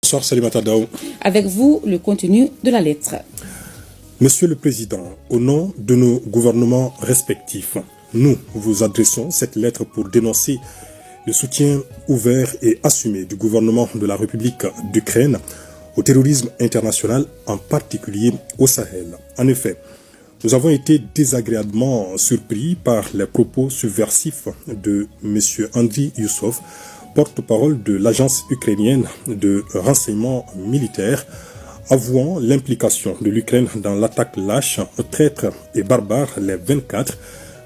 Bonsoir Salimata Daou. Avec vous, le contenu de la lettre. Monsieur le Président, au nom de nos gouvernements respectifs, nous vous adressons cette lettre pour dénoncer le soutien ouvert et assumé du gouvernement de la République d'Ukraine au terrorisme international, en particulier au Sahel. En effet, nous avons été désagréablement surpris par les propos subversifs de M. Andriy Youssof, porte-parole de l'agence ukrainienne de renseignement militaire, avouant l'implication de l'Ukraine dans l'attaque lâche, traître et barbare les 24,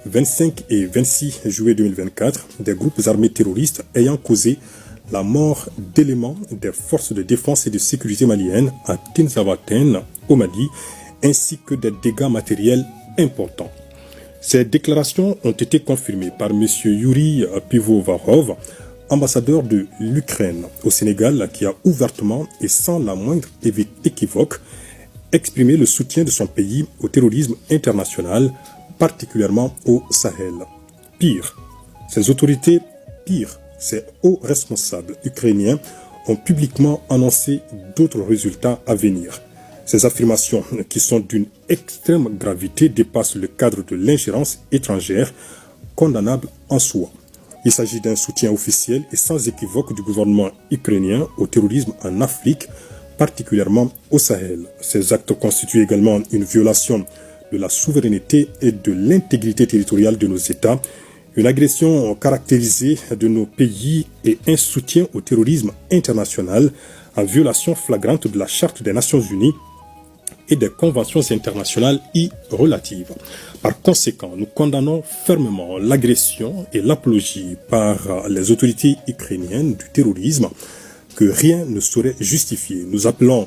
25 et 26 juillet 2024 des groupes armés terroristes ayant causé la mort d'éléments des forces de défense et de sécurité maliennes à Tinzavaten au Mali, ainsi que des dégâts matériels importants. Ces déclarations ont été confirmées par M. Yuri Pivovarov, ambassadeur de l'Ukraine au Sénégal, qui a ouvertement et sans la moindre équivoque exprimé le soutien de son pays au terrorisme international, particulièrement au Sahel. Pire, ces hauts responsables ukrainiens ont publiquement annoncé d'autres résultats à venir. Ces affirmations, qui sont d'une extrême gravité, dépassent le cadre de l'ingérence étrangère, condamnable en soi. Il s'agit d'un soutien officiel et sans équivoque du gouvernement ukrainien au terrorisme en Afrique, particulièrement au Sahel. Ces actes constituent également une violation de la souveraineté et de l'intégrité territoriale de nos États, une agression caractérisée de nos pays et un soutien au terrorisme international en violation flagrante de la Charte des Nations Unies et des conventions internationales y relatives. Par conséquent, nous condamnons fermement l'agression et l'apologie par les autorités ukrainiennes du terrorisme que rien ne saurait justifier. Nous appelons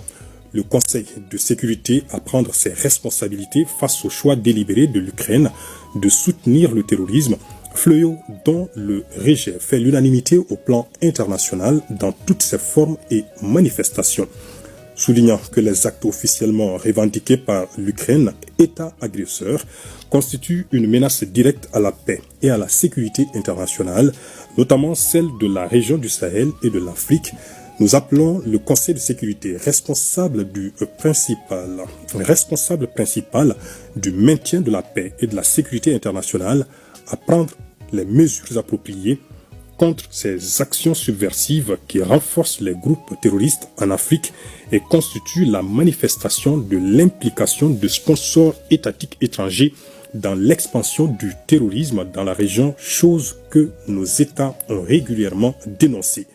le Conseil de sécurité à prendre ses responsabilités face au choix délibéré de l'Ukraine de soutenir le terrorisme, fléau dont le rejet fait l'unanimité au plan international dans toutes ses formes et manifestations. Soulignant que les actes officiellement revendiqués par l'Ukraine, État agresseur, constituent une menace directe à la paix et à la sécurité internationale, notamment celle de la région du Sahel et de l'Afrique, nous appelons le Conseil de sécurité responsable principal du maintien de la paix et de la sécurité internationale à prendre les mesures appropriées contre ces actions subversives qui renforcent les groupes terroristes en Afrique et constituent la manifestation de l'implication de sponsors étatiques étrangers dans l'expansion du terrorisme dans la région, chose que nos États ont régulièrement dénoncée.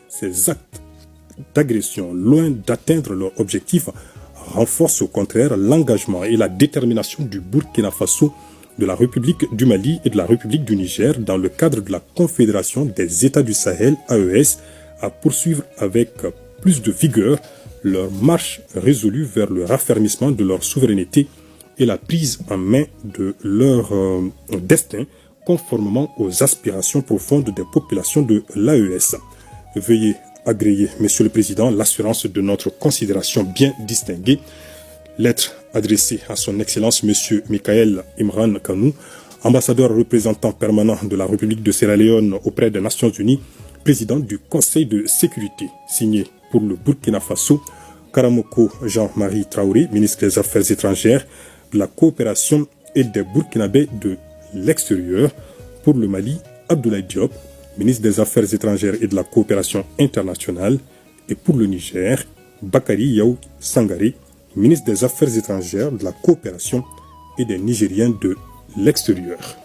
Ces actes d'agression, loin d'atteindre leur objectif, renforcent au contraire l'engagement et la détermination du Burkina Faso, de la République du Mali et de la République du Niger dans le cadre de la Confédération des États du Sahel, AES, à poursuivre avec plus de vigueur leur marche résolue vers le raffermissement de leur souveraineté et la prise en main de leur destin conformément aux aspirations profondes des populations de l'AES. Veuillez agréer, Monsieur le Président, l'assurance de notre considération bien distinguée. Lettre adressée à son Excellence Monsieur Michael Imran Kanou, ambassadeur représentant permanent de la République de Sierra Leone auprès des Nations Unies, président du Conseil de sécurité, signé pour le Burkina Faso, Karamoko Jean-Marie Traoré, ministre des Affaires étrangères, de la coopération et des Burkinabés de l'extérieur, pour le Mali, Abdoulaye Diop, ministre des Affaires étrangères et de la coopération internationale, et pour le Niger, Bakary Yaw Sangaré, ministre des Affaires étrangères, de la coopération et des Nigériens de l'extérieur.